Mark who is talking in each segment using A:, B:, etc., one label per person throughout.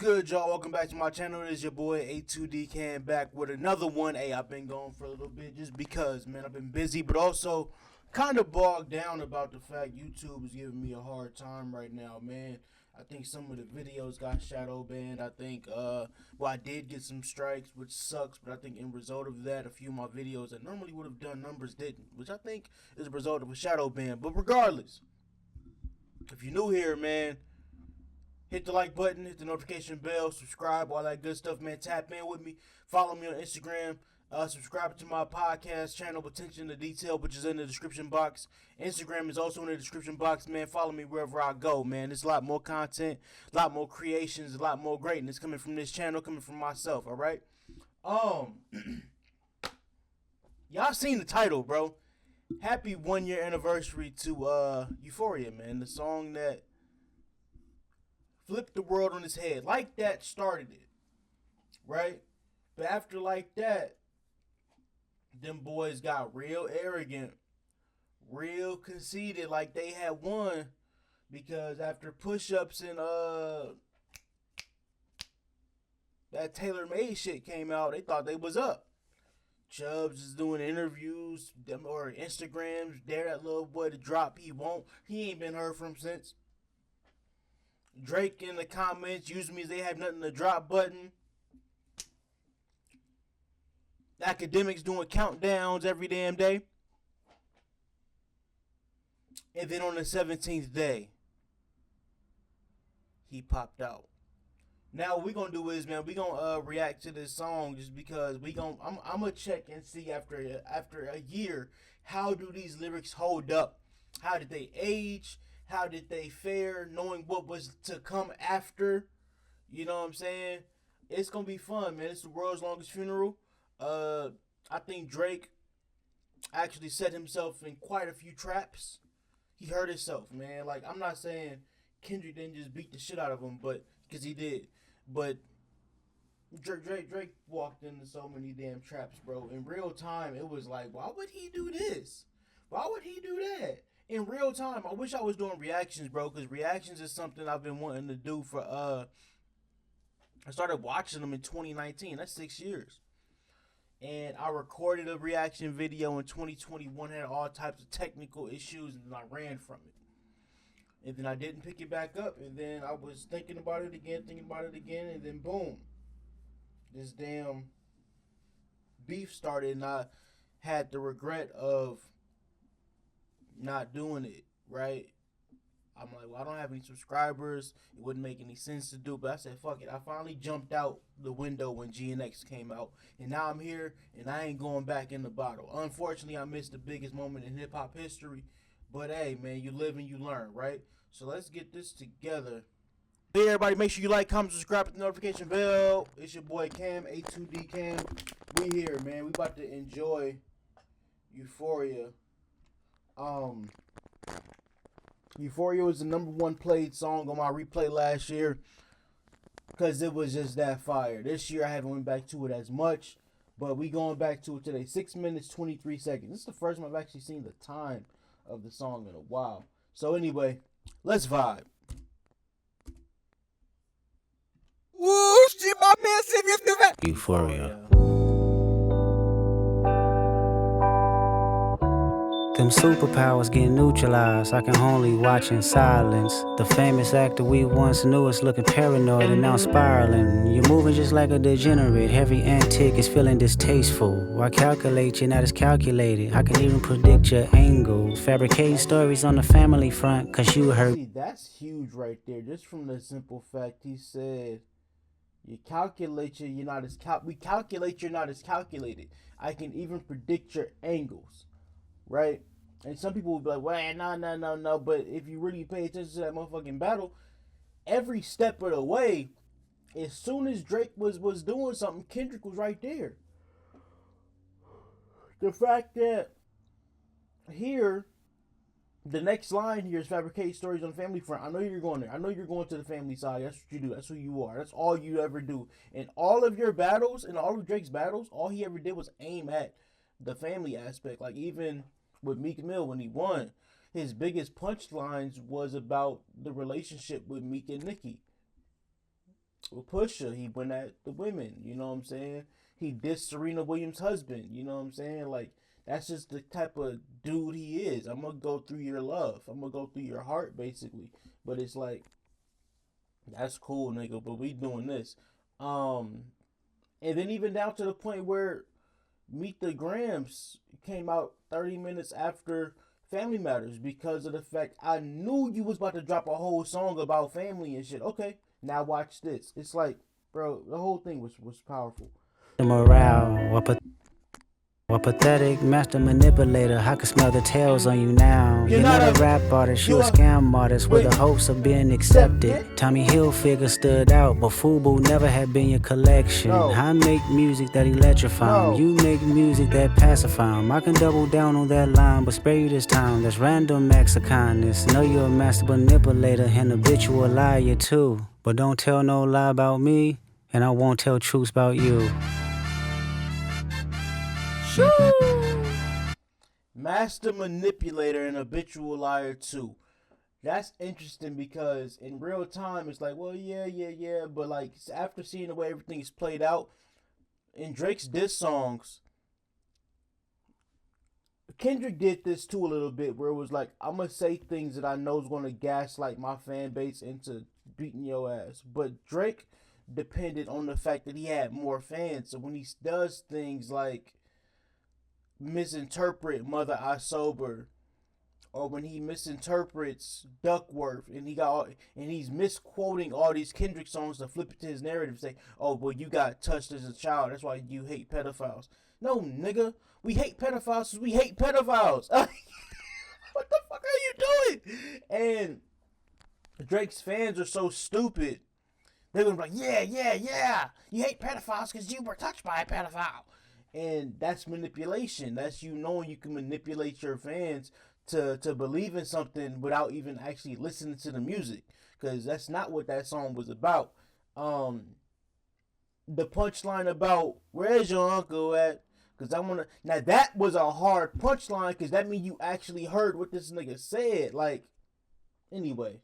A: good, y'all? Welcome back to my channel. It is your boy A2D Cam back with another one. Hey, I've been gone for a little bit just because, man, I've been busy, but also kind of bogged down about the fact YouTube is giving me a hard time right now, man. I think some of the videos got shadow banned. I think, I did get some strikes, which sucks, but I think in result of that, a few of my videos that normally would have done numbers didn't, which I think is a result of a shadow ban. But regardless, if you're new here, man, hit the like button, hit the notification bell, subscribe, all that good stuff, man. Tap in with me. Follow me on Instagram. Subscribe to my podcast channel, Attention to Detail, which is in the description box. Instagram is also in the description box, man. Follow me wherever I go, man. There's a lot more content, a lot more creations, a lot more greatness coming from this channel, coming from myself, all right? Y'all seen the title, bro. Happy 1 year anniversary to Euphoria, man. The song that flipped the world on its head. Like That started it, right? But after Like That, them boys got real arrogant, real conceited, like they had won, because after push-ups and that Taylor Made shit came out, they thought they was up. Chubbs is doing interviews, them or Instagrams, dare that little boy to drop, he won't. He ain't been heard from since. Drake in the comments usually means they have nothing to drop button. Academics doing countdowns every damn day. And then on the 17th day, he popped out. Now what we gonna do is, man, we gonna react to this song just because I'm gonna check and see after a year, how do these lyrics hold up? How did they age? How did they fare, knowing what was to come after? You know what I'm saying? It's gonna be fun, man. It's the world's longest funeral. I think Drake actually set himself in quite a few traps. He hurt himself, man. Like, I'm not saying Kendrick didn't just beat the shit out of him, but because he did. But Drake walked into so many damn traps, bro. In real time, it was like, why would he do this? Why would he do that? In real time, I wish I was doing reactions, bro, because reactions is something I've been wanting to do for, I started watching them in 2019. That's 6 years. And I recorded a reaction video in 2021, had all types of technical issues, and then I ran from it. And then I didn't pick it back up, and then I was thinking about it again, and then boom. This damn beef started, and I had the regret of not doing it, right? I'm like, well, I don't have any subscribers. It wouldn't make any sense to do, but I said, fuck it. I finally jumped out the window when GNX came out, and now I'm here, and I ain't going back in the bottle. Unfortunately, I missed the biggest moment in hip-hop history, but hey, man, you live and you learn, right? So let's get this together. Hey, everybody, make sure you like, comment, subscribe, hit the notification bell. It's your boy Cam, A2D Cam. We here, man. We about to enjoy Euphoria. Euphoria was the #1 played song on my replay last year because it was just that fire. This year I haven't went back to it as much, but we going back to it today. 6 minutes 23 seconds. This is the first time I've actually seen the time of the song in a while. So anyway, let's vibe.
B: Woo, shit, my man said you feel that.
C: Euphoria.
D: Them superpowers get neutralized. I can only watch in silence. The famous actor we once knew is looking paranoid and now spiraling. You're moving just like a degenerate. Every antic is feeling distasteful. Why calculate? You're not as calculated. I can even predict your angle. Fabricating stories on the family front, cause you hurt.
A: See, that's huge right there. Just from the simple fact he said, you calculate you're not as we calculate you're not as calculated. I can even predict your angles, right? And some people will be like, well, no. But if you really pay attention to that motherfucking battle, every step of the way, as soon as Drake was doing something, Kendrick was right there. The fact that here, the next line here is fabricate stories on the family front. I know you're going there. I know you're going to the family side. That's what you do. That's who you are. That's all you ever do. In all of your battles, in all of Drake's battles, all he ever did was aim at the family aspect. Like even with Meek Mill when he won, his biggest punchlines was about the relationship with Meek and Nicki. With Pusha, he went at the women. You know what I'm saying? He dissed Serena Williams' husband. You know what I'm saying? Like, that's just the type of dude he is. I'm gonna go through your love. I'm gonna go through your heart, basically. But it's like, that's cool, nigga. But we doing this. And then even down to the point where Meet the Grams came out 30 minutes after Family Matters because of the fact I knew you was about to drop a whole song about family and shit. Okay, now watch this. It's like, bro, the whole thing was powerful.
D: The morale, what pathetic master manipulator. I can smell the tails on you now. You're not a rap artist, you a scam artist with the hopes of being accepted. Tommy Hilfiger stood out, but FUBU never had been your collection. I make music that electrify 'em. You make music that pacify 'em. I can double down on that line, but spare you this time. That's random acts of kindness. Know you're a master manipulator and habitual liar too. But don't tell no lie about me, and I won't tell truths about you.
A: Master manipulator and habitual liar too. That's interesting because in real time it's like, well, yeah, but like after seeing the way everything is played out in Drake's diss songs, Kendrick did this too a little bit, where it was like, I'm gonna say things that I know is gonna gaslight my fan base into beating your ass. But Drake depended on the fact that he had more fans, so when he does things like misinterpret Mother I Sober, or when he misinterprets Duckworth, and he's misquoting all these Kendrick songs to flip it to his narrative, say, oh, well, you got touched as a child, that's why you hate pedophiles. No, nigga, we hate pedophiles because we hate pedophiles. What the fuck are you doing? And Drake's fans are so stupid, they're gonna be like, yeah, you hate pedophiles because you were touched by a pedophile. And that's manipulation. That's you knowing you can manipulate your fans to believe in something without even actually listening to the music. Because that's not what that song was about. The punchline about, where's your uncle at? Because I want to... Now, that was a hard punchline because that means you actually heard what this nigga said. Like, anyway.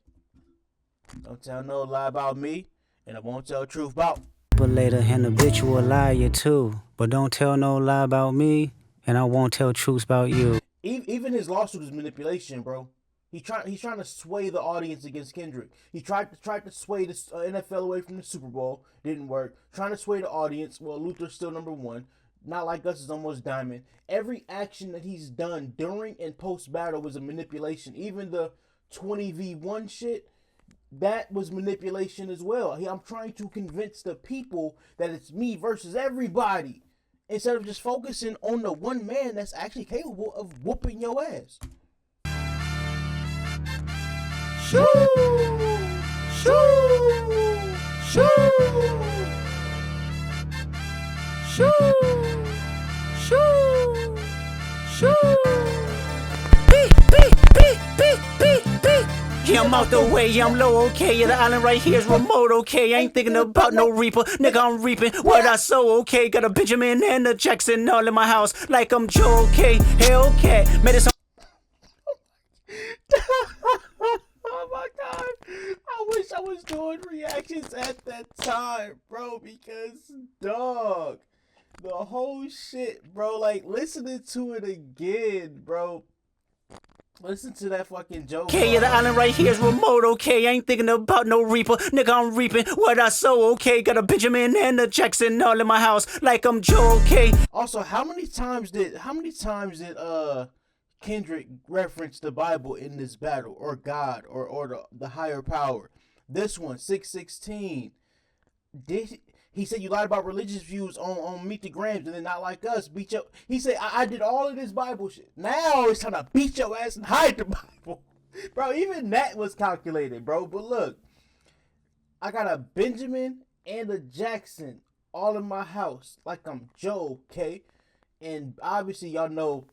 A: Don't tell no lie about me, and I won't tell the truth about...
D: Later and habitual liar too. But don't tell no lie about me, and I won't tell truths about you.
A: Even his lawsuit is manipulation, bro. He's trying to sway the audience against Kendrick. He tried to sway the NFL away from the Super Bowl. Didn't work. Trying to sway the audience. Well, Luther's still number one. Not Like Us is almost diamond. Every action that he's done during and post battle was a manipulation. Even the 20v1 shit, that was manipulation as well. I'm trying to convince the people that it's me versus everybody, instead of just focusing on the one man that's actually capable of whooping your ass. Shoo! Shoo! Shoo! Shoo! Shoo! Shoo!
D: Yeah, I'm out the way, yeah, I'm low, okay. Yeah, the island right here is remote, okay. I ain't thinking about no reaper, nigga, I'm reaping what I sow, okay. Got a Benjamin and a Jackson all in my house, like I'm Joe, okay. Hellcat, made it so.
A: Oh my god, I wish I was doing reactions at that time, bro, because, dog, the whole shit, bro, like, listening to it again, bro. Listen to that fucking joke.
D: Okay, yeah, the island right here is remote, okay. I ain't thinking about no reaper, nigga, I'm reaping what I sow, okay. Got a Benjamin and a Jackson all in my house, like I'm Joe, okay.
A: Also, how many times did Kendrick reference the Bible in this battle, or God, or the higher power? This one, 616. He said you lied about religious views on Meet the Grams, and then Not Like Us beat your... He said, I did all of this Bible shit. Now it's time to beat your ass and hide the Bible. Bro, even that was calculated, bro. But look, I got a Benjamin and a Jackson all in my house, like I'm Joe, okay? And obviously y'all know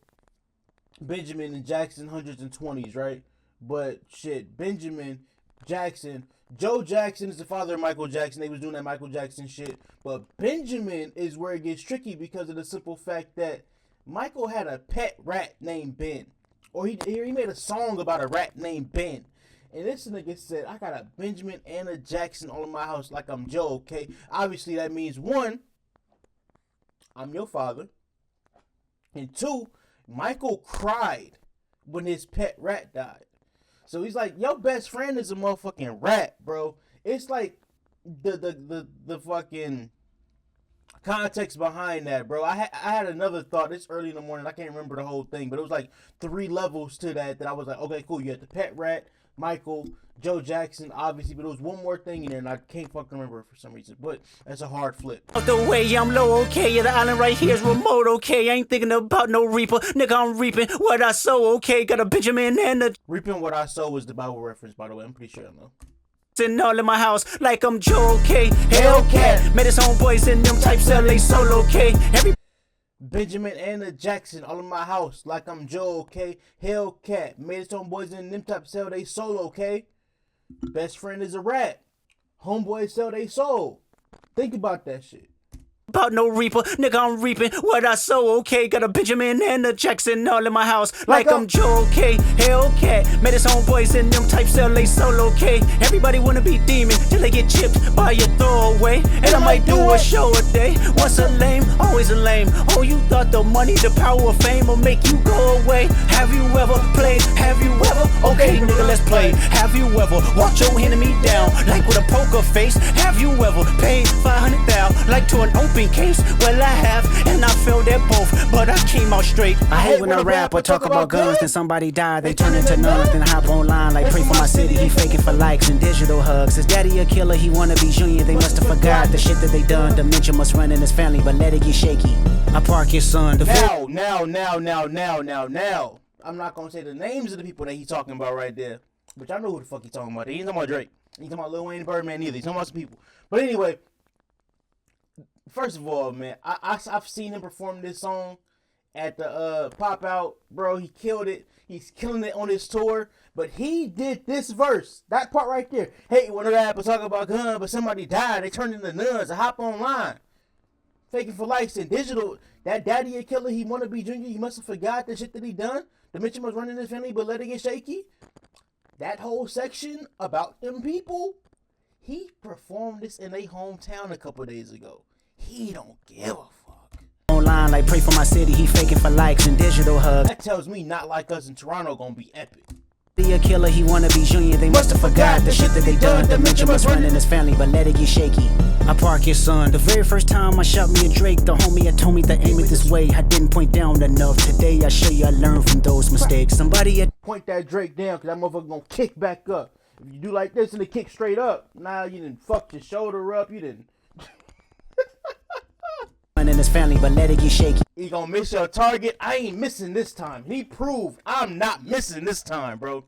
A: Benjamin and Jackson, hundreds and 20s, right? But shit, Benjamin, Jackson... Joe Jackson is the father of Michael Jackson. They was doing that Michael Jackson shit. But Benjamin is where it gets tricky because of the simple fact that Michael had a pet rat named Ben. Or he made a song about a rat named Ben. And this nigga said, I got a Benjamin and a Jackson all in my house like I'm Joe, okay? Obviously, that means one, I'm your father. And two, Michael cried when his pet rat died. So he's like, your best friend is a motherfucking rat, bro. It's like the fucking context behind that, bro. I had another thought. It's early in the morning. I can't remember the whole thing, but it was like 3 levels to that I was like, okay, cool. You had the pet rat, Michael, Joe Jackson, obviously, but there was one more thing in there, and I can't fucking remember it for some reason. But that's a hard flip.
D: The way I'm low, okay, yeah, the island right here is remote, okay. I ain't thinking about no reaper, nigga. I'm reaping what I sow, okay. Got a Benjamin and a
A: Reaping what I sow was the Bible reference, by the way. I'm pretty sure I know.
D: sitting all in my house like I'm Joe, okay. Hellcat, met his homeboys in them types LA solo, okay. Every
A: Benjamin and the Jackson all in my house like I'm Joe, okay. Hellcat, made his homeboys in them type sell they solo, okay. Best friend is a rat. Homeboys sell they soul. Think about that shit.
D: about no reaper, nigga. I'm reaping what I sow, okay. Got a Benjamin and a Jackson all in my house like I'm Joe, okay. Hellcat, met his homeboys in them types LA solo, okay. Everybody wanna be demon till they get chipped by your throwaway. And I might do a show a day. Once a lame, always a lame. Oh, you thought the money, the power of fame will make you go away. Have you ever played? Have you ever? Okay, nigga, let's play. Have you ever walked your enemy down like with a poker face? Have you ever paid 500,000 like to an open case? Well, I have, and I failed at both, but I came out straight. I hate when a rapper talk about guns, then somebody die, they turn into nuns, then hop online like pray for my city. He faking for likes and digital hugs. His daddy a killer, he wanna be junior. They must have forgot the shit that they done. Dementia must run in his family, but let it get shaky. I park his son.
A: Now. I'm not gonna say the names of the people that he's talking about right there, but y'all know who the fuck he's talking about. He ain't talking about Drake. He ain't talking about Lil Wayne, Birdman either. He's talking about some people. But anyway, first of all, man, I've seen him perform this song at the Pop Out, bro. He killed it. He's killing it on his tour. But he did this verse, that part right there. Hey, one of the rappers talking about gun, but somebody died. They turned into nuns. I hop online, faking for likes and digital. That daddy a killer. He wanna be junior. He must have forgot the shit that he done. The mention was running his family, but let it get shaky. That whole section about them people, he performed this in their hometown a couple days ago. He don't give a fuck.
D: Online like pray for my city. He faking for likes and digital hugs.
A: That tells me Not Like Us in Toronto gonna be epic.
D: Be a killer, he wanna be junior. They must have forgot the shit that they done. Dementia must run in his family, but let it get shaky. I park his son. The very first time I shot me a Drake, the homie had told me to aim it this way. I didn't point down enough. Today I show you I learned from those mistakes. Somebody had
A: Point that Drake down, cause that motherfucker gonna kick back up. If you do like this and it kick straight up, now you didn't fuck your shoulder up. You didn't.
D: run in his family, but let it get shaky.
A: He gonna miss your target. I ain't missing this time. He proved I'm not missing this time, bro.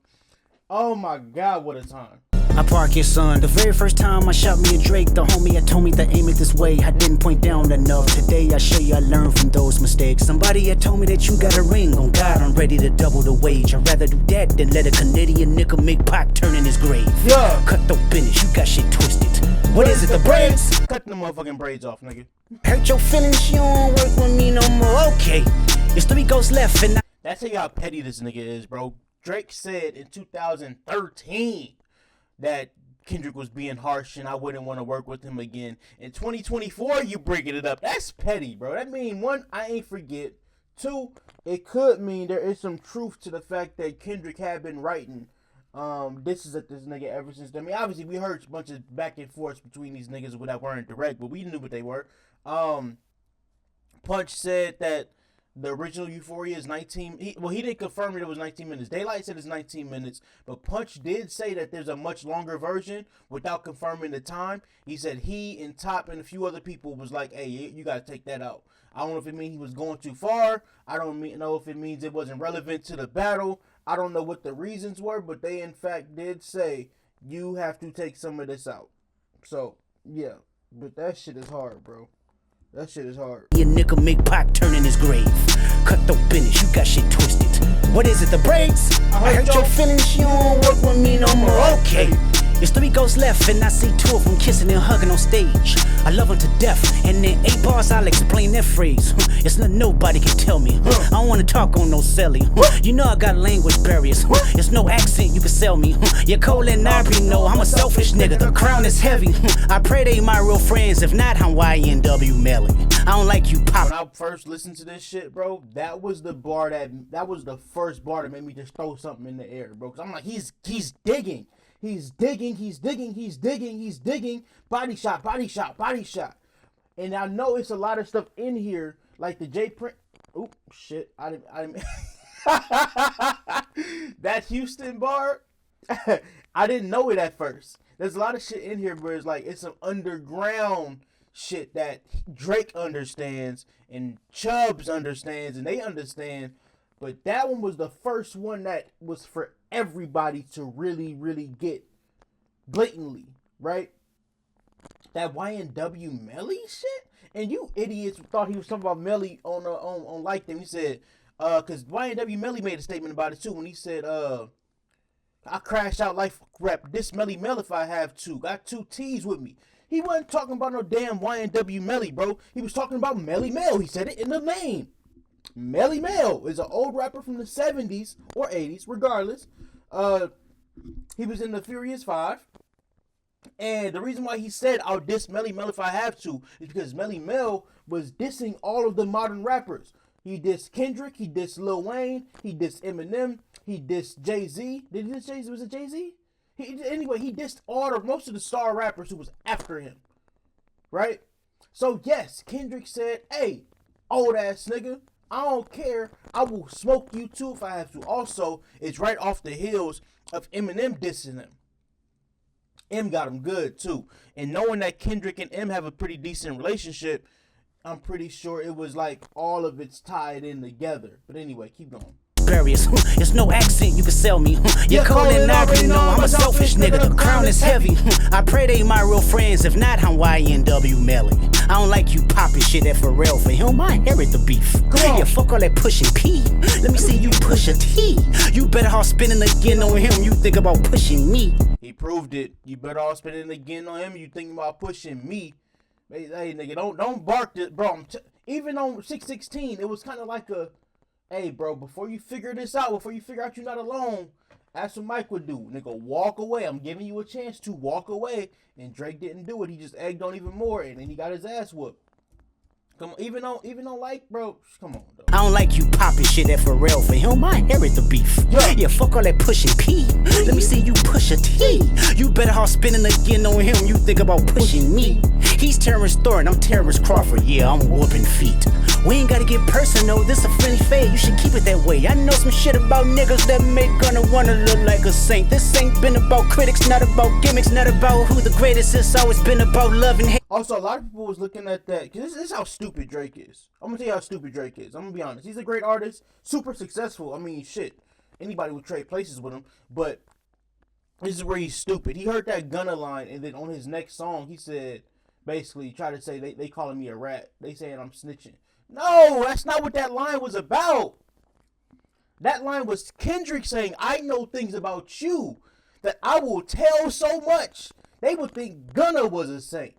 A: Oh my God, what a time.
D: I park his son. The very first time I shot me a Drake, the homie had told me to aim it this way. I didn't point down enough. Today I show you I learned from those mistakes. Somebody had told me that you got a ring. On God, I'm ready to double the wage. I'd rather do that than let a Canadian nigga make Pac turn in his grave.
A: Yeah.
D: Cut the business, you got shit twisted. What is it, the braids?
A: Cut the motherfucking braids off, nigga.
D: Hurt your feelings, you don't work with me no more. Okay, it's 3 ghosts left and
A: That's how petty this nigga is, bro. Drake said in 2013 that Kendrick was being harsh and I wouldn't want to work with him again. In 2024, you bringing it up. That's petty, bro. That mean, one, I ain't forget. Two, it could mean there is some truth to the fact that Kendrick had been writing this is at this nigga ever since then. I mean, obviously, we heard a bunch of back and forth between these niggas that weren't direct, but we knew what they were. Punch said that the original Euphoria is 19. He didn't confirm that it was 19 minutes. Daylight said it's 19 minutes, but Punch did say that there's a much longer version without confirming the time. He said he and Top and a few other people was like, hey, you got to take that out. I don't know if it means he was going too far. I don't know if it means it wasn't relevant to the battle. I don't know what the reasons were, but they in fact did say you have to take some of this out. So, yeah, but that shit is hard, bro. That shit is hard.
D: Your nigga make Pac turn in his grave. Cut the business, you got shit twisted. What is it, the braids? I hurt your feelings, you don't work with me no more. Okay, it's 3 ghosts left and I see 2 of them kissing and hugging on stage. I love them to death, and in 8 bars I'll explain that phrase. It's nothing nobody can tell me. I don't wanna talk on no celly. You know I got language barriers. It's no accent you can sell me. You're cold and I already know I'm a selfish nigga. The crown is heavy. I pray they my real friends. If not, I'm YNW Melly. I don't like you pop.
A: When I first listened to this shit, bro, that was the bar that was the first bar that made me just throw something in the air, bro. Cause I'm like, he's digging. He's digging. Body shot. And I know it's a lot of stuff in here, like the J Print. Oh shit! I didn't. That Houston bar, I didn't know it at first. There's a lot of shit in here where it's like it's some underground shit that Drake understands and Chubbs understands and they understand. But that one was the first one that was for everybody to really, really get blatantly, right? That YNW Melly shit? And you idiots thought he was talking about Melly on Like Them. He said, cause YNW Melly made a statement about it too when he said, I crash out life rap this Melly Mel if I have to. Got 2 T's with me. He wasn't talking about no damn YNW Melly, bro. He was talking about Melly Mel. He said it in the name. Melly Mel is an old rapper from the 70s or 80s, regardless. He was in the Furious 5. And the reason why he said I'll diss Melly Mel if I have to is because Melly Mel was dissing all of the modern rappers. He dissed Kendrick, he dissed Lil Wayne, he dissed Eminem, he dissed Jay-Z. Did he diss Jay-Z? Was it Jay-Z? Anyway, he dissed most of the star rappers who was after him. Right? So yes, Kendrick said, hey, old ass nigga, I don't care. I will smoke you too if I have to. Also, it's right off the heels of Eminem dissing him. M got him good too. And knowing that Kendrick and M have a pretty decent relationship, I'm pretty sure it was like all of it's tied in together. But anyway, keep going.
D: Barriers. It's no accent you can sell me. You're cold and I already know I'm a selfish nigga. The crown is heavy. I pray they my real friends. If not, I'm YNW Melly. I don't like you popping shit at Pharrell. For him, I inherit the beef. Yeah, fuck all that pushing P. Let me see you push a T. You better off spinning again on him. You think about pushing me.
A: He proved it. You better off spinning again on him. You think about pushing me. Hey nigga, don't bark this, bro. Even on 616, it was kind of like a, hey bro, before you figure this out, before you figure out you're not alone, that's what Mike would do. Nigga, walk away. I'm giving you a chance to walk away. And Drake didn't do it. He just egged on even more, and then he got his ass whooped. Come on, even on like, bro, come on, though.
D: I don't like you popping shit at Pharrell. For him, I inherit the beef. Yeah, fuck all that pushing P. Let me see you push a T. You better off spinning again on him. You think about pushing me. He's Terrence Thornton, I'm Terrence Crawford. Yeah, I'm whooping feet. We ain't gotta get personal, this a friendly fade. You should keep it that way. I know some shit about niggas that make gonna wanna look like a saint. This ain't been about critics, not about gimmicks, not about who the greatest. It's always been about love and hate.
A: Also, a lot of people was looking at that, because this is how stupid Drake is. I'm gonna tell you how stupid Drake is. I'm gonna be honest. He's a great artist, super successful. I mean, shit. Anybody would trade places with him, but this is where he's stupid. He heard that Gunna line, and then on his next song, he said, basically, try to say they calling me a rat. They saying I'm snitching. No, that's not what that line was about. That line was Kendrick saying, I know things about you that I will tell so much. They would think Gunna was a saint.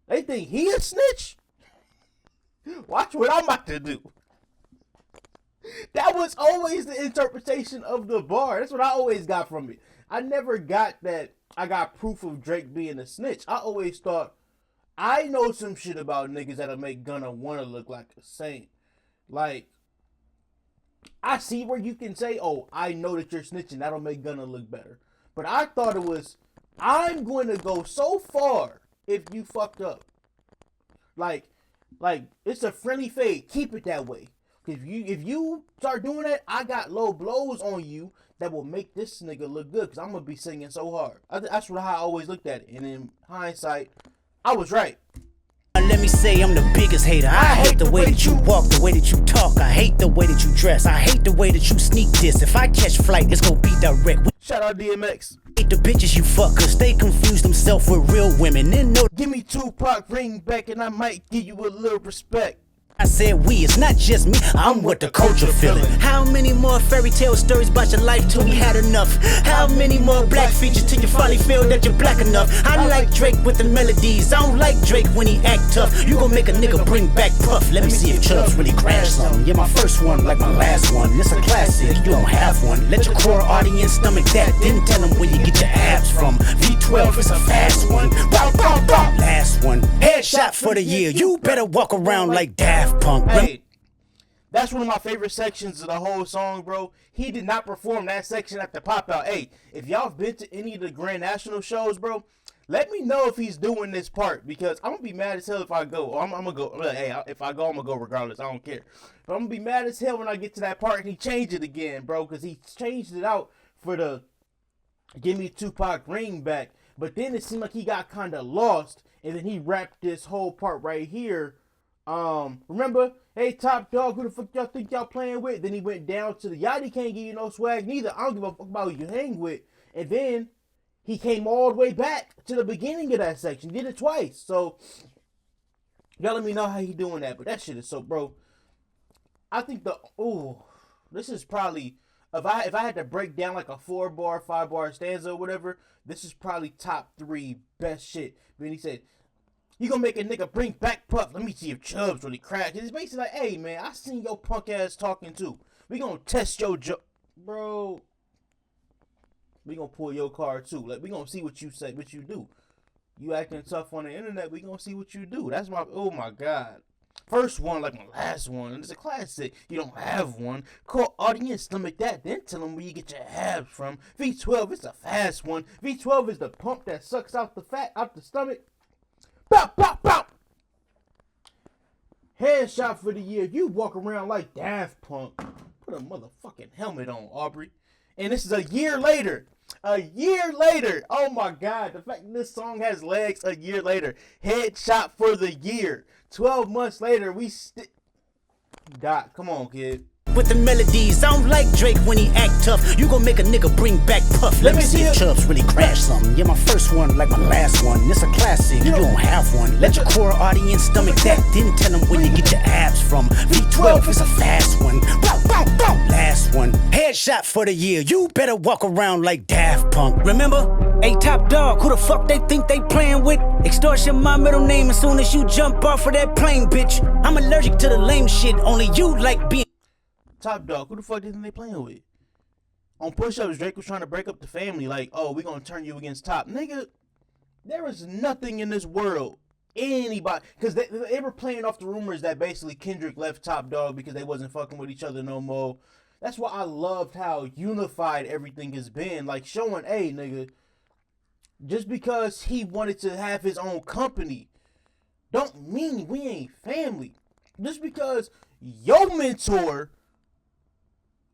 A: They think he a snitch? Watch what I'm about to do. That was always the interpretation of the bar. That's what I always got from it. I never got that I got proof of Drake being a snitch. I always thought, I know some shit about niggas that'll make Gunna wanna look like a saint. Like, I see where you can say, oh, I know that you're snitching. That'll make Gunna look better. But I thought it was, I'm going to go so far if you fucked up. Like it's a friendly fade. Keep it that way. If you start doing that, I got low blows on you that will make this nigga look good. Because I'm going to be singing so hard. That's how I always looked at it. And in hindsight, I was right.
D: Let me say I'm the biggest hater. I hate the way that you walk, the way that you talk. I hate the way that you dress. I hate the way that you sneak this. If I catch flight, it's gonna be direct.
A: Shout out DMX.
D: Hate the bitches you fuck, cause they confuse themselves with real women. Then no,
A: give me Tupac ring back and I might give you a little respect.
D: I said we, it's not just me, I'm what the culture feeling. How many more fairy tale stories about your life till we had enough? How many more black features till you finally feel that you're black enough? I like Drake with the melodies, I don't like Drake when he act tough. You gon' make a nigga bring back Puff, let me see if Chubbs really crash something. Yeah, my first one like my last one, it's a classic, you don't have one. Let your core audience stomach that, then tell them where you get your abs from. V12 is a fast one, bow, bow, bow. Last one, headshot for the year, you better walk around like Daft Punk.
A: Hey, that's one of my favorite sections of the whole song, bro. He did not perform that section at the pop out. Hey, if y'all have been to any of the Grand National shows, bro, let me know if he's doing this part, because I'm gonna be mad as hell if I go. I'm gonna go. Hey, if I go, I'm gonna go regardless. I don't care. But I'm gonna be mad as hell when I get to that part and he changed it again, bro, because he changed it out for the Give Me Tupac ring back. But then it seemed like he got kind of lost, and then he rapped this whole part right here. Remember, hey, Top Dog, who the fuck y'all think y'all playing with? Then he went down to the Yachty can't give you no swag neither. I don't give a fuck about who you hang with. And then he came all the way back to the beginning of that section. Did it twice. So y'all let me know how he doing that. But that shit is so, bro. I think this is probably, if I had to break down like a 4-bar, 5-bar stanza or whatever, this is probably top 3 best shit. When he said, you gonna make a nigga bring back Puff. Let me see if Chubbs really cracked. It's basically like, hey, man, I seen your punk ass talking too. We gonna test your bro. We gonna pull your card too. Like, we gonna see what you say, what you do. You acting tough on the internet, we gonna see what you do. That's my, oh my God. First one, like my last one, it's a classic. You don't have one. Call audience, stomach that, then tell them where you get your abs from. V12, it's a fast one. V12 is the pump that sucks out the fat out the stomach. Bow, bow, bow. Headshot for the year. You walk around like Daft Punk. Put a motherfucking helmet on, Aubrey. And this is a year later. A year later. Oh my God. The fact that this song has legs a year later. Headshot for the year. 12 months later, we Doc, come on, kid.
D: With the melodies, I don't like Drake when he act tough. You gon' make a nigga bring back Puff. Let me see if Chubbs really crash something. Yeah, my first one like my last one. It's a classic, you don't have one. Let your core audience stomach that, then tell them where you get your abs from. V12 is a fast one. Bow, bow, bow. Last one, headshot for the year. You better walk around like Daft Punk. Remember? Hey, Top Dog, who the fuck they think they playing with? Extortion my middle name as soon as you jump off of that plane, bitch. I'm allergic to the lame shit, only you like being
A: Top Dog, who the fuck isn't they playing with? On push-ups, Drake was trying to break up the family, like, oh, we gonna turn you against Top. Nigga, there is nothing in this world, anybody, because they were playing off the rumors that basically Kendrick left Top Dog because they wasn't fucking with each other no more. That's why I loved how unified everything has been, like showing, hey, nigga, just because he wanted to have his own company, don't mean we ain't family. Just because your mentor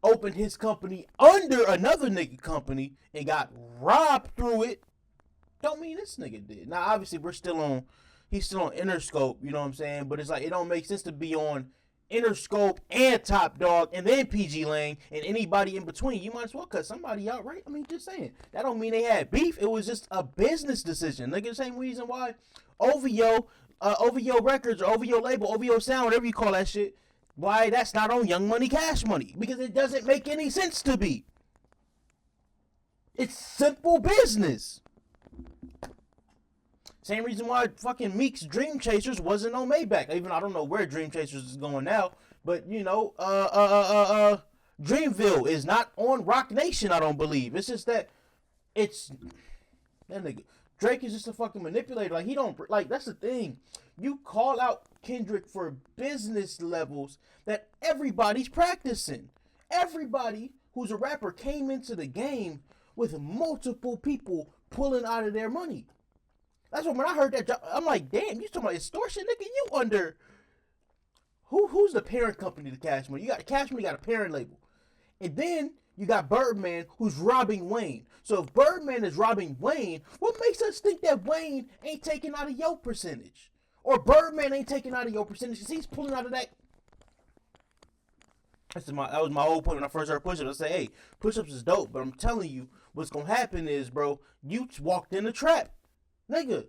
A: opened his company under another nigga company and got robbed through it, don't mean this nigga did. Now, obviously, he's still on Interscope, you know what I'm saying? But it's like, it don't make sense to be on Interscope and Top Dog and then PG Lang and anybody in between. You might as well cut somebody out, right? I mean, just saying. That don't mean they had beef. It was just a business decision. Nigga, the same reason why OVO Records or OVO label, OVO Sound, whatever you call that shit, why that's not on Young Money Cash Money, because it doesn't make any sense to be. It's simple business. Same reason why fucking Meek's Dream Chasers wasn't on Maybach. Even I don't know where Dream Chasers is going now, but you know, Dreamville is not on Rock Nation, I don't believe. It's just that that nigga Drake is just a fucking manipulator. Like, he don't, like, that's the thing. You call out Kendrick for business levels that everybody's practicing. Everybody who's a rapper came into the game with multiple people pulling out of their money. That's when I heard that, I'm like, damn, you talking about extortion, nigga? You under who's the parent company to Cash Money? You got Cash Money, you got a parent label, and then you got Birdman who's robbing Wayne. So if Birdman is robbing Wayne, what makes us think that Wayne ain't taking out of your percentage? Or Birdman ain't taking out of your percentage because he's pulling out of that. That was my whole point when I first heard push-ups. I say, hey, push-ups is dope, but I'm telling you, what's going to happen is, bro, you walked in the trap. Nigga.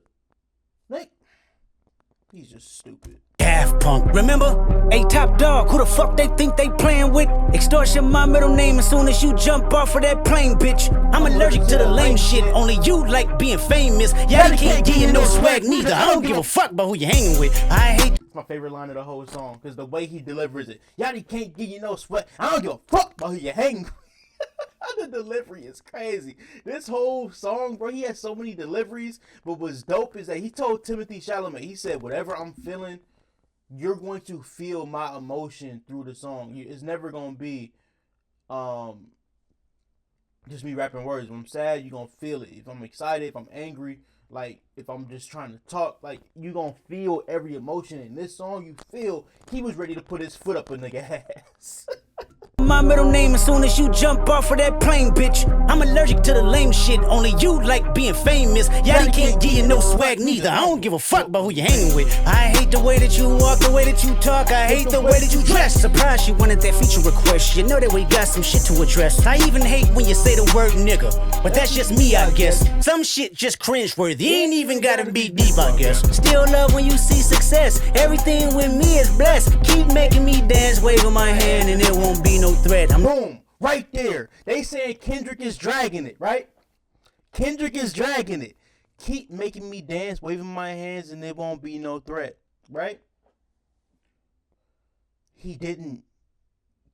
A: He's just stupid.
D: Daft Daft Punk. Remember? Hey, Top Dog, who the fuck they think they playing with? Extortion my middle name as soon as you jump off of that plane, bitch. I'm allergic to the lame shit. Only you like being famous. Yeah, they can't give you no swag neither. I don't give a fuck about who you hanging with. I hate.
A: It's my favorite line of the whole song because the way he delivers it. Yachty can't give you no sweat. I don't give a fuck about who you hang with. The delivery is crazy. This whole song, bro, he has so many deliveries. But what's dope is that he told Timothy Chalamet, he said, whatever I'm feeling, you're going to feel my emotion through the song. It's never going to be just me rapping words. When I'm sad, you're going to feel it. If I'm excited, if I'm angry, like if I'm just trying to talk, like you're going to feel every emotion in this song. You feel he was ready to put his foot up a nigga ass.
D: My middle name as soon as you jump off of that plane, bitch. I'm allergic to the lame shit. Only you like being famous. Yeah, they can't give you no swag neither. I don't give a fuck about who you hanging with. I hate the way that you walk, the way that you talk. I hate the way that you dress. Surprised you wanted that feature request. You know that we got some shit to address. I even hate when you say the word nigga, but that's just me, I guess. Some shit just cringe-worthy. Ain't even gotta be deep, I guess. Still love when you see success. Everything with me is blessed. Keep making me dance, waving my hand, and it won't be no threat.
A: Boom, right there. They saying Kendrick is dragging it, right? Kendrick is dragging it. Keep making me dance, waving my hands, and there won't be no threat, right? He didn't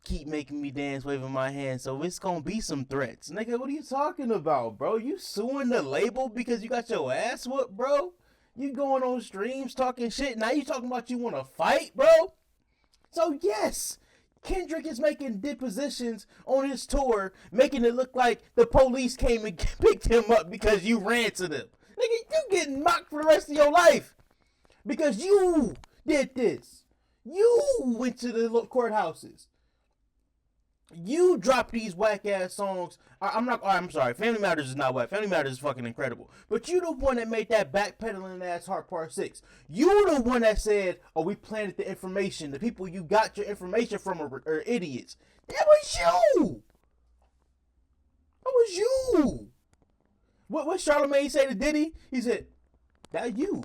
A: keep making me dance, waving my hands, so it's gonna be some threats. Nigga, what are you talking about, bro? You suing the label because you got your ass whooped, bro? You going on streams talking shit, now you talking about you wanna fight, bro? So yes, Kendrick is making depositions on his tour, making it look like the police came and picked him up because you ran to them. Nigga, you getting mocked for the rest of your life because you did this. You went to the courthouses. You dropped these whack ass songs. I'm sorry. Family Matters is not whack. Family Matters is fucking incredible. But you the one that made that backpedaling ass Heart Part 6. You the one that said, oh, we planted the information. The people you got your information from are idiots. That was you. That was you. What Charlamagne say to Diddy? He said, that you.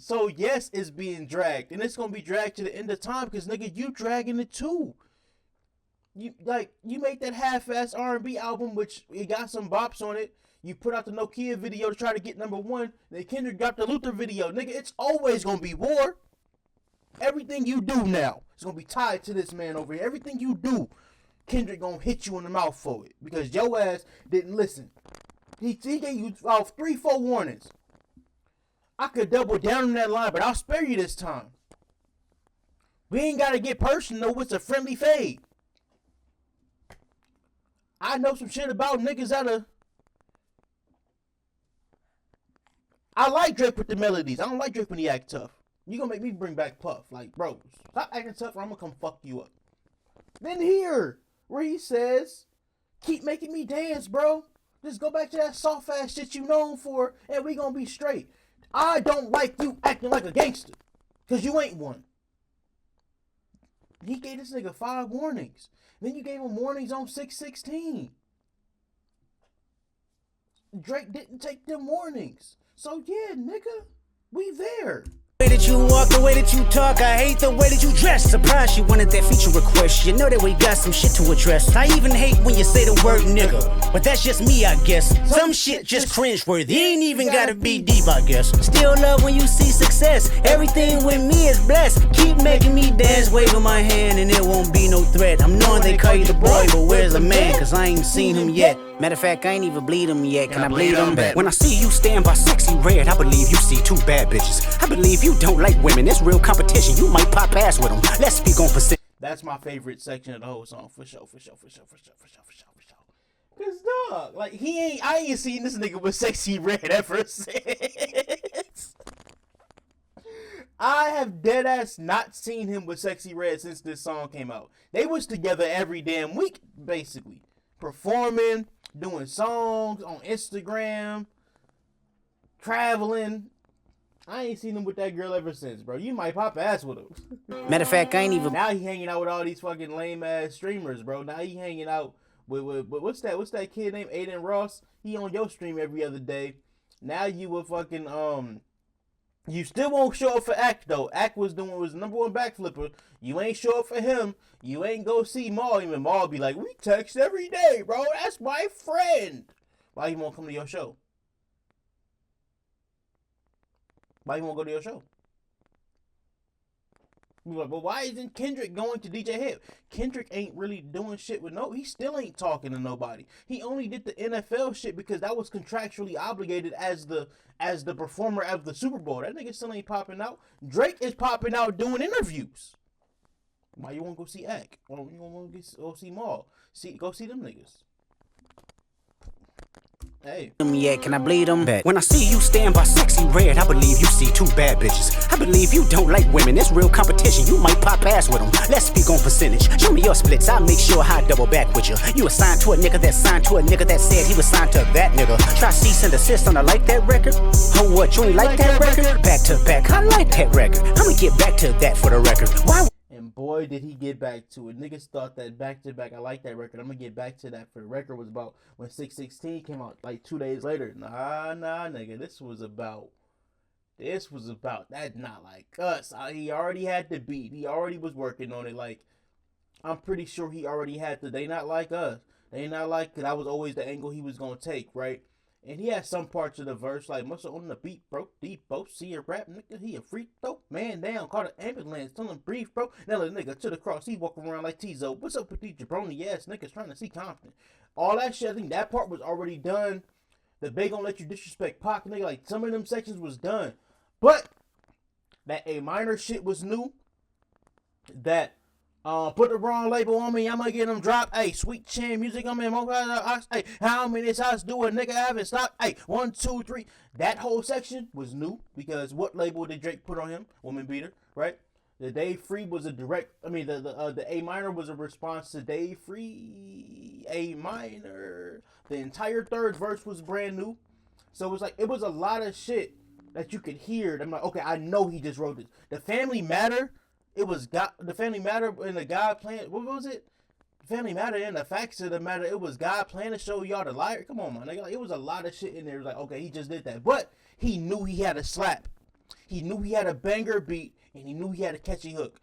A: So yes, it's being dragged, and it's gonna be dragged to the end of time because nigga, you dragging it too. You made that half-ass R&B album, which it got some bops on it. You put out the Nokia video to try to get #1. Then Kendrick got the Luther video. Nigga, it's always gonna be war. Everything you do now is gonna be tied to this man over here. Everything you do, Kendrick gonna hit you in the mouth for it because your ass didn't listen. He gave you 3-4 warnings. I could double down on that line, but I'll spare you this time. We ain't got to get personal. It's a friendly fade. I know some shit about niggas I like Drake with the melodies. I don't like Drake when he act tough. You gonna make me bring back Puff. Like, bro, stop acting tough or I'm gonna come fuck you up. Then here, where he says, keep making me dance, bro. Just go back to that soft ass shit you known for and we gonna be straight. I don't like you acting like a gangster. Because you ain't one. He gave this nigga 5 warnings. Then you gave him warnings on 616. Drake didn't take them warnings. So yeah, nigga, we there.
D: The way that you walk, the way that you talk, I hate the way that you dress. Surprised you wanted that feature request. You know that we got some shit to address. I even hate when you say the word nigga, but that's just me, I guess. Some shit just cringe-worthy. Ain't even gotta be deep, I guess. Still love when you see success. Everything with me is blessed. Keep making me dance, waving my hand, and it won't be no threat. I'm knowing they call you the boy, but where's the man? Cause I ain't seen him yet. Matter of fact, I ain't even bleed him yet. Can I bleed him back? When I see you stand by Sexy Red, I believe you see 2 bad bitches. I believe you don't like women. It's real competition. You might pop ass with them. Let's speak on position.
A: That's my favorite section of the whole song. For sure. Cause dog, like I ain't seen this nigga with Sexy Red ever since. I have dead ass not seen him with Sexy Red since this song came out. They was together every damn week, basically. Performing, doing songs on Instagram, traveling. I ain't seen him with that girl ever since, bro. You might pop ass with him.
D: Matter of fact, I ain't even.
A: Now he hanging out with all these fucking lame ass streamers, bro. Now he hanging out with what's that kid named Aiden Ross? He on your stream every other day. Now you with fucking You still won't show up for Ack though. Ack was the number one backflipper. You ain't show up for him. You ain't go see Maul. Even Maul be like, we text every day, bro. That's my friend. Why he won't come to your show? Why he won't go to your show? You're like, well, why isn't Kendrick going to DJ Hip? Kendrick ain't really doing shit with he still ain't talking to nobody. He only did the NFL shit because that was contractually obligated as the performer of the Super Bowl. That nigga still ain't popping out. Drake is popping out doing interviews. Why you won't go see Ack? Why you won't go see Maul? Go see them niggas. Hey.
B: Yeah, can I bleed them back? When I see you stand by sexy red, I believe you see two bad bitches. I believe you don't like women, it's real competition. You might pop ass with them. Let's speak on percentage. Show me your splits, I'll make sure I double back with you. You assigned to a nigga that signed to a nigga that said he was signed to that nigga. Try cease and desist on a like that record. Oh, what, you ain't like that record? Back to back, I like that record. I'ma get back to that for the record. Why?
A: And boy, did he get back to it. Niggas thought that back to back, I like that record. I'm gonna get back to that for the record was about when 616 came out like 2 days later. Nah, nigga. This was about that, not like us. He already had the beat. He already was working on it. Like, I'm pretty sure he already had the, they not like us. They not like, that was always the angle he was gonna take, right? And he had some parts of the verse, like, muscle on the beat, bro. Deep, bro. See a rap, nigga. He a freak, though. Man down. Call the ambulance. Tell him brief, bro. Now the nigga to the cross. He walking around like Tizo. What's up with these jabroni ass niggas trying to see Compton? All that shit, I think that part was already done. The Bay Gonna Let You Disrespect Pac, nigga. Like, some of them sections was done. But that A minor shit was new. That put the wrong label on me, I'ma get them dropped. Hey, Sweet Chin music, I'm in hey, how many shots do a nigga haven't stopped? Hey, 1, 2, 3. That whole section was new because what label did Drake put on him? Woman Beater, right? The Day Free was a direct. I mean, the A minor was a response to Day Free. A minor. The entire third verse was brand new, so it was like it was a lot of shit that you could hear. I'm like, okay, I know he just wrote this. The Family Matter. It was God, the Family Matter and the God plan. What was it? Family Matter and the Facts of the Matter. It was God plan to show y'all the liar. Come on, man. Like, it was a lot of shit in there. It was like, okay, he just did that. But he knew he had a slap. He knew he had a banger beat. And he knew he had a catchy hook.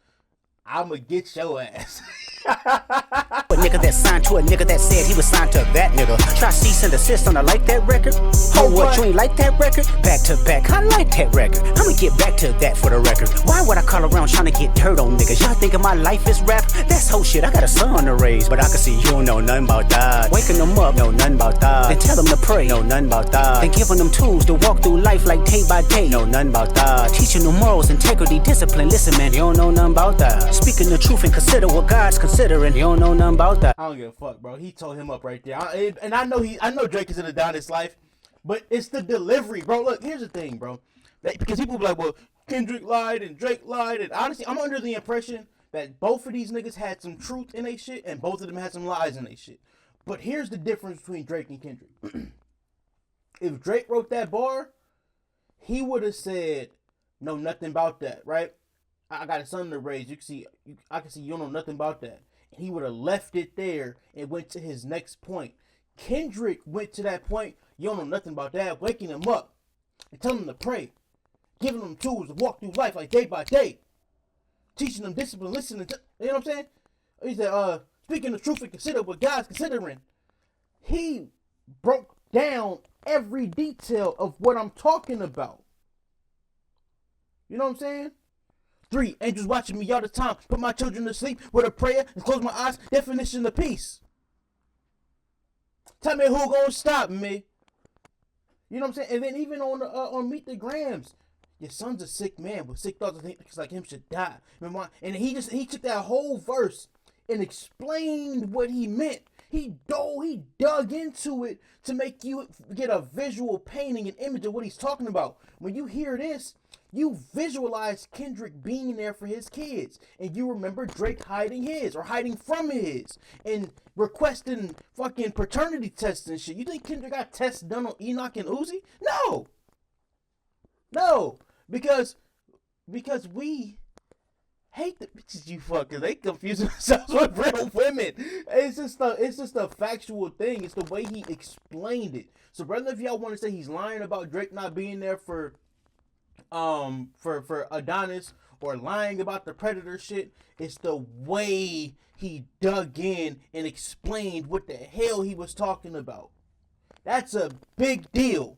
A: I'ma get your ass.
B: A nigga that signed to a nigga that said he was signed to that nigga. Try cease and desist on a like that record. Oh, what, you ain't like that record? Back to back, I like that record. I'ma get back to that for the record. Why would I call around trying to get dirt on niggas? Y'all thinking my life is rap? That's whole shit, I got a son to raise. But I can see you don't know nothing about that. Waking them up, know nothing about that. Then tell them to pray, know nothing about that. Then giving them tools to walk through life like day by day, know nothing about that. Teaching them morals, integrity, discipline. Listen, man, you don't know nothing about that. Speaking the truth and consider what God's considering. You don't know nothing about that.
A: I don't give a fuck, bro. He told him up right there. I know Drake is in a down his life, but it's the delivery, bro. Look, here's the thing, bro. Because people be like, well, Kendrick lied and Drake lied, and honestly, I'm under the impression that both of these niggas had some truth in their shit, and both of them had some lies in their shit. But here's the difference between Drake and Kendrick. If Drake wrote that bar, he would have said, no, nothing about that, right? I got a son to raise. I can see you don't know nothing about that. And he would have left it there and went to his next point. Kendrick went to that point. You don't know nothing about that. Waking him up and telling him to pray, giving them tools to walk through life like day by day, teaching them discipline, listening to, you know what I'm saying? He said, speaking the truth and consider what God's considering. He broke down every detail of what I'm talking about. You know what I'm saying? 3, angels watching me all the time. Put my children to sleep with a prayer and close my eyes. Definition of peace. Tell me who gonna stop me. You know what I'm saying? And then even on Meet the Grams, your son's a sick man with sick thoughts. Niggas like him should die. And he took that whole verse and explained what he meant. He dug into it to make you get a visual painting and image of what he's talking about. When you hear this, you visualize Kendrick being there for his kids. And you remember Drake hiding his or hiding from his and requesting fucking paternity tests and shit. You think Kendrick got tests done on Enoch and Uzi? No. Because we hate the bitches you fuckers. They confuse themselves with real women. It's just a factual thing. It's the way he explained it. So rather if y'all want to say he's lying about Drake not being there for for Adonis or lying about the predator shit. It's the way he dug in and explained what the hell he was talking about. That's a big deal.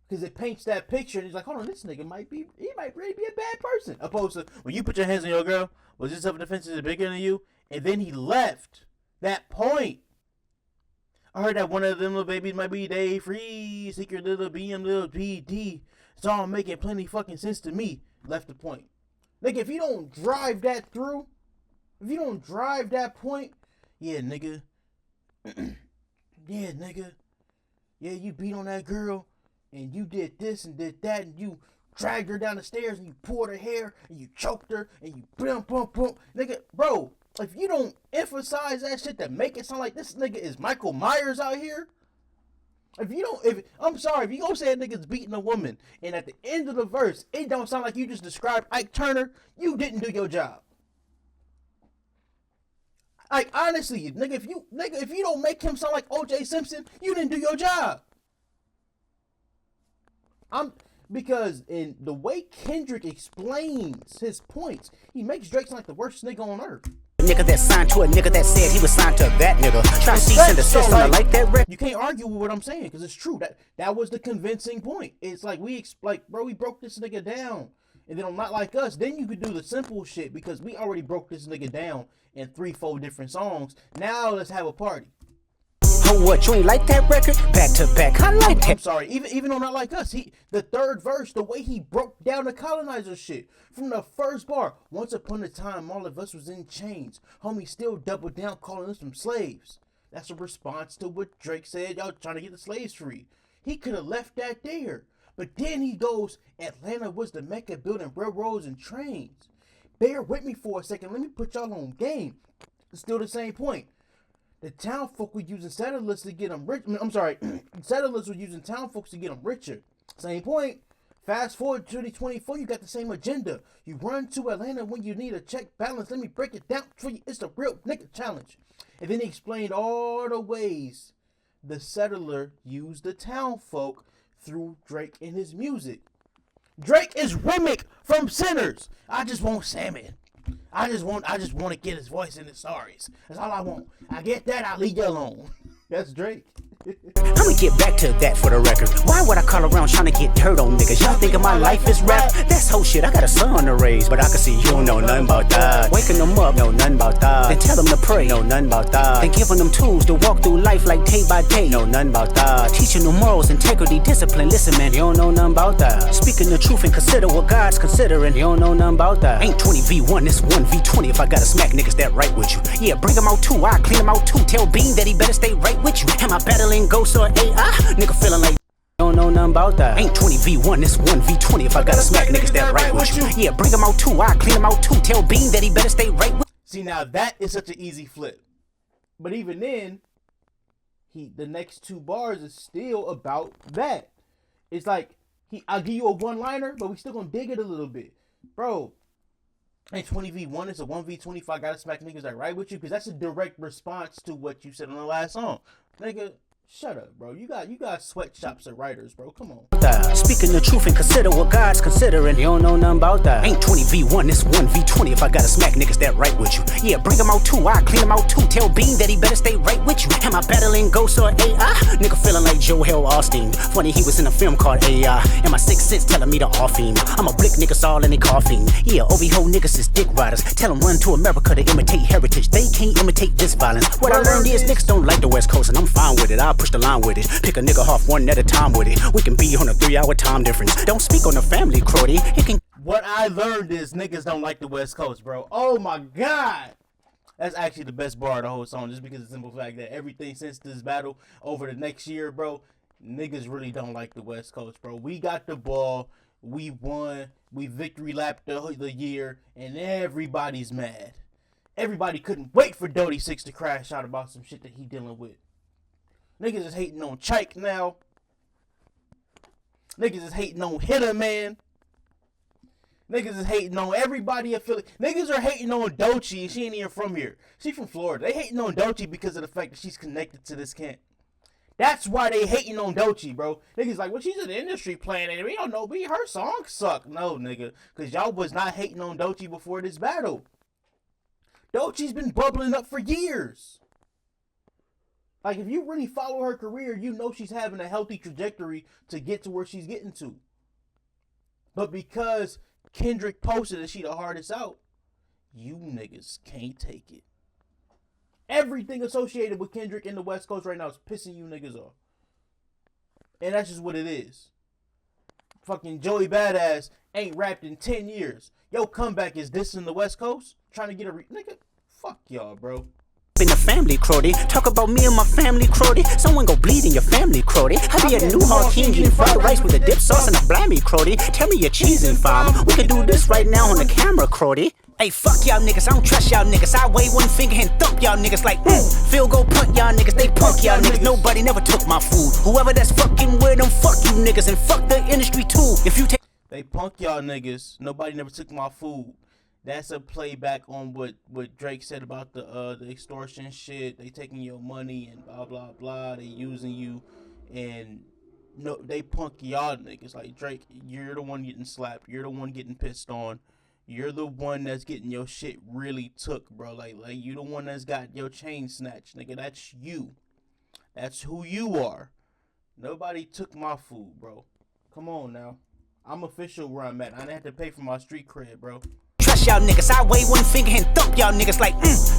A: Because it paints that picture and he's like, hold on, this nigga might really be a bad person. Opposed to when you put your hands on your girl, was this self-defense is bigger than you? And then he left that point. I heard that one of them little babies might be day free, secret little BM, little PD. It's all making plenty fucking sense to me. Left the point. Like, if you don't drive that through, if you don't drive that point, yeah, nigga. Yeah, nigga. Yeah, you beat on that girl, and you did this and did that, and you dragged her down the stairs, and you pulled her hair, and you choked her, and you boom, boom, boom. Nigga, bro, if you don't emphasize that shit to make it sound like this nigga is Michael Myers out here, I'm sorry, if you gonna say a nigga's beating a woman, and at the end of the verse, it don't sound like you just described Ike Turner, you didn't do your job. Like, honestly, nigga, if you don't make him sound like O.J. Simpson, you didn't do your job. Because in the way Kendrick explains his points, he makes Drake sound like the worst nigga on earth.
B: Nigga that signed to a nigga that said he was signed to that nigga. Try cease and desist on like that record.
A: You can't argue with what I'm saying because it's true. That was the convincing point. It's like we broke this nigga down, and then on Not Like Us, then you could do the simple shit because we already broke this nigga down in 3-4 different songs. Now let's have a party.
B: Oh, what, you ain't like that record? Back to back, I like that.
A: I'm sorry, even on Not Like Us, the third verse, the way he broke down the colonizer shit from the first bar. Once upon a time, all of us was in chains. Homie still doubled down, calling us some slaves. That's a response to what Drake said, y'all trying to get the slaves free. He could have left that there. But then he goes, Atlanta was the Mecca building railroads and trains. Bear with me for a second, let me put y'all on game. It's still the same point. The town folk were using settlers to get them rich. Settlers were using town folks to get them richer. Same point. Fast forward to 2024, you got the same agenda. You run to Atlanta when you need a check balance. Let me break it down for you. It's a real nigga challenge. And then he explained all the ways the settler used the town folk through Drake in his music. Drake is Remick from Sinners. I just want salmon. I just want to get his voice in the stories. That's all I want. I get that, I'll leave you alone. That's Drake.
B: I'ma get back to that for the record. Why would I call around trying to get dirt on niggas? Y'all thinking my life is rap? That's whole shit. I got a son to raise, but I can see you don't know nothing about that. Waking them up, know nothing about that. Then tell them to pray, know nothing about that. Then giving them tools to walk through life like day by day, know nothing about that. Teaching them morals, integrity, discipline. Listen, man, you don't know nothing about that. Speaking the truth and consider what God's considering. You don't know nothing about that. Ain't 20v1, it's 1v20. If I gotta smack niggas that right with you, yeah, bring them out too. I clean them out too. Tell Bean that he better stay right with you. Am I battling ghosts or AI? Nigga feeling like don't know nothing about that. Ain't 20v1, it's 1v20. If I gotta smack niggas that right with you, yeah, bring them out too. I clean them out too. Tell Bean that he better stay right with you.
A: See, now that is such an easy flip. But even then, the next 2 bars is still about that. It's like I'll give you a one-liner, but we still gonna dig it a little bit, bro. Ain't 20v1, it's a 1v20 if I gotta smack niggas that right with you, because that's a direct response to what you said on the last song, nigga. Shut up, bro. You got sweatshops of writers, bro. Come on.
B: Speaking the truth and consider what God's considering. You don't know nothing about that. Ain't 20v1, it's 1v20. If I gotta smack niggas that right with you, yeah, bring them out too. I clean them out too. Tell Bean that he better stay right with you. Am I battling ghosts or AI? Nigga feeling like Joel Osteen. Funny he was in a film called AI. And my sixth sense telling me to off him. I'm a blick niggas all in they coughing. Yeah, OV-ho niggas is dick riders. Tell them run to America to imitate heritage. They can't imitate this violence. What I learned is niggas don't like the West Coast, and I'm fine with it. I'll push the line with it. Pick a nigga off one at a time with it. We can be on a 3-hour time difference. Don't speak on the family, Crody.
A: What I learned is niggas don't like the West Coast, bro. Oh my God. That's actually the best bar of the whole song, just because of the simple fact that everything since this battle over the next year, bro, niggas really don't like the West Coast, bro. We got the ball. We won. We victory lapped the year, and everybody's mad. Everybody couldn't wait for Dodie 6 to crash out about some shit that he dealing with. Niggas is hating on Chike now. Niggas is hating on Hitter Man. Niggas is hating on everybody in Philly. Niggas are hating on Doechii, and she ain't even from here. She from Florida. They hating on Doechii because of the fact that she's connected to this camp. That's why they hating on Doechii, bro. Niggas like, well, she's an industry playing and we don't know, her songs suck. No, nigga, because y'all was not hating on Doechii before this battle. Doechii's been bubbling up for years. Like, if you really follow her career, you know she's having a healthy trajectory to get to where she's getting to. But because Kendrick posted that she the hardest out, you niggas can't take it. Everything associated with Kendrick in the West Coast right now is pissing you niggas off. And that's just what it is. Fucking Joey Badass ain't rapped in 10 years. Yo, comeback is dissing the West Coast? Trying to get a nigga? Fuck y'all, bro.
B: In the family, Crody. Talk about me and my family, Crody. Someone go bleed in your family, Crody. I be at New Hall King eating fried rice with a dip sauce and a blammy, Crody. Tell me your cheesing, fam. We could do this right now on the camera, Crody. Hey, fuck y'all niggas, I don't trust y'all niggas. I wave one finger and thump y'all niggas like, field goal punt y'all niggas, they punk y'all niggas. Nobody never took my food. Whoever that's fucking with them, fuck you niggas and fuck the industry too. If you take
A: they punk y'all niggas, nobody never took my food. That's a playback on what Drake said about the extortion shit. They taking your money and blah blah blah. They using you, and no, they punk y'all niggas. Like, Drake, you're the one getting slapped. You're the one getting pissed on. You're the one that's getting your shit really took, bro. Like you the one that's got your chain snatched, nigga. That's you. That's who you are. Nobody took my food, bro. Come on now. I'm official where I'm at. I didn't have to pay for my street cred, bro.
B: Trust y'all niggas, I wave one finger and thump y'all niggas like,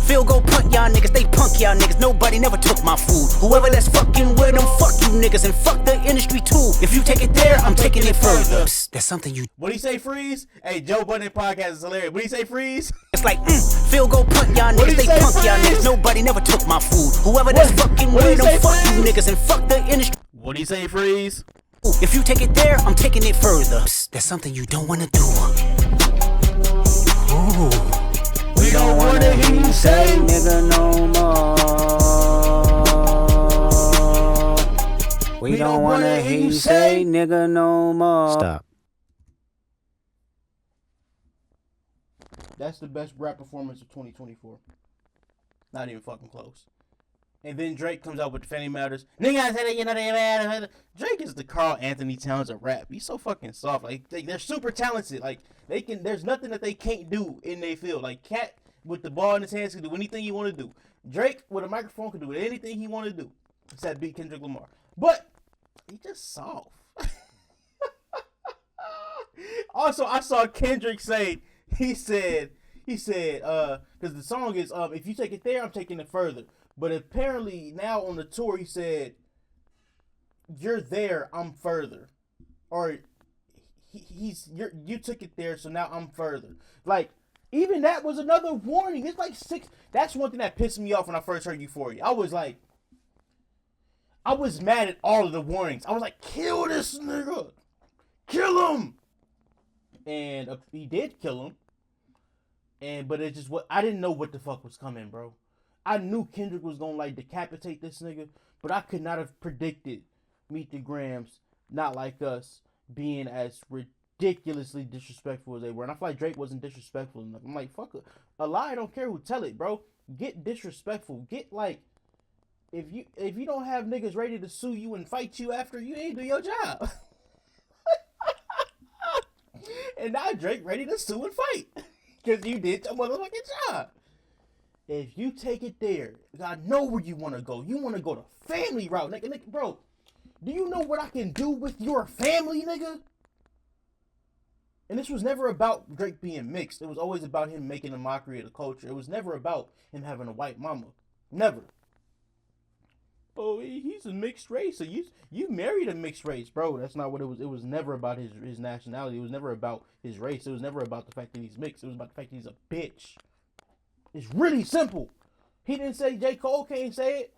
B: field goal punt y'all niggas, they punk y'all niggas. Nobody never took my food. Whoever that's fucking with them, fuck you niggas and fuck the industry too. If you take it there, I'm taking it further. Psst, that's something you.
A: What do you say, Freeze? Hey, Joe Budden podcast is hilarious. What do you say, Freeze?
B: It's like, field goal punt y'all niggas, they punk y'all niggas. Nobody never took my food. Whoever that's fucking with them, fuck you niggas and fuck the industry.
A: What do you say, Freeze?
B: If you take it there, I'm taking it further. Psst, that's something you don't wanna do. Ooh.
A: We don't wanna hear you say
D: nigga no more. We don't wanna hear you say nigga no more. Stop.
A: That's the best rap performance of 2024. Not even fucking close. And then Drake comes out with the Fanny Matters. Nigga, I said it, you know they matter. Drake is the Carl Anthony Towns of rap. He's so fucking soft. Like, they're super talented. Like, they can. There's nothing that they can't do in their field. Like, Cat with the ball in his hands can do anything he want to do. Drake with a microphone can do anything he want to do, except beat Kendrick Lamar. But he just soft. Also, I saw Kendrick say, he said, because the song is, if you take it there, I'm taking it further. But apparently now on the tour, he said, you're there, I'm further. Or you took it there, so now I'm further. Like, even that was another warning. It's like 6. That's one thing that pissed me off when I first heard Euphoria. I was mad at all of the warnings. I was like, kill this nigga. Kill him. And he did kill him. But it just, I didn't know what the fuck was coming, bro. I knew Kendrick was gonna like decapitate this nigga, but I could not have predicted Meet the Grams, Not Like Us, being as ridiculously disrespectful as they were. And I feel like Drake wasn't disrespectful enough. I'm like, fuck it. A lie, I don't care who tell it, bro. Get disrespectful. Get like, if you don't have niggas ready to sue you and fight you after, you ain't do your job. And now Drake ready to sue and fight because you did your motherfucking job. If you take it there, I know where you want to go. You want to go the family route, nigga. Bro, do you know what I can do with your family, nigga? And this was never about Drake being mixed. It was always about him making a mockery of the culture. It was never about him having a white mama. Never. Oh, he's a mixed race. So you married a mixed race, bro. That's not what it was. It was never about his nationality. It was never about his race. It was never about the fact that he's mixed. It was about the fact that he's a bitch. It's really simple. He didn't say J. Cole can't say it.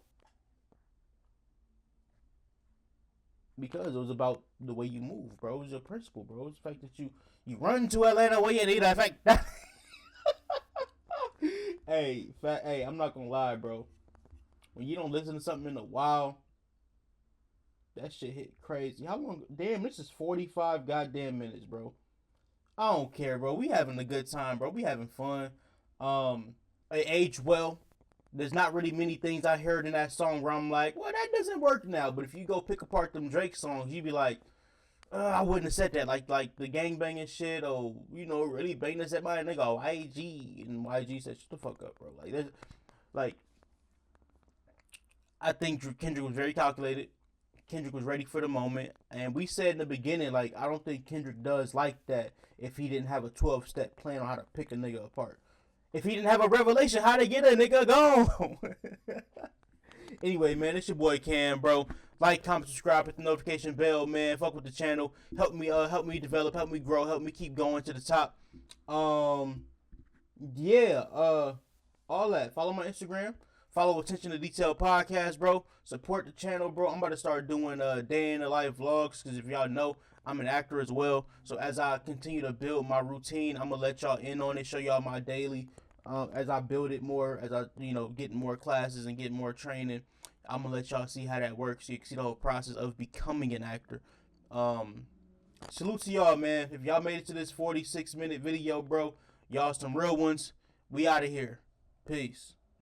A: Because it was about the way you move, bro. It was your principle, bro. It's the fact that you run to Atlanta where you need a fact. Hey, I'm not gonna lie, bro. When you don't listen to something in a while, that shit hit crazy. How long? Damn, this is 45 goddamn minutes, bro. I don't care, bro. We having a good time, bro. We having fun. It aged well. There's not really many things I heard in that song where I'm like, well, that doesn't work now. But if you go pick apart them Drake songs, you be like, I wouldn't have said that. Like the gangbanging shit, or really banging us at my nigga YG, and YG said, shut the fuck up, bro. Like I think Kendrick was very calculated. Kendrick was ready for the moment, and we said in the beginning, like, I don't think Kendrick does like that if he didn't have a 12-step plan on how to pick a nigga apart. If he didn't have a revelation, how to get a nigga gone. Anyway, man, it's your boy Cam, bro. Like, comment, subscribe, hit the notification bell, man. Fuck with the channel. Help me develop, help me grow, help me keep going to the top. Yeah, all that. Follow my Instagram. Follow Attention to Detail Podcast, bro. Support the channel, bro. I'm about to start doing day in the life vlogs, because if y'all know, I'm an actor as well. So as I continue to build my routine, I'm gonna let y'all in on it, show y'all my daily. As I build it more, as I get more classes and get more training, I'm gonna let y'all see how that works. So you can see the whole process of becoming an actor. Salute to y'all, man. If y'all made it to this 46-minute video, bro, y'all some real ones. We out of here. Peace.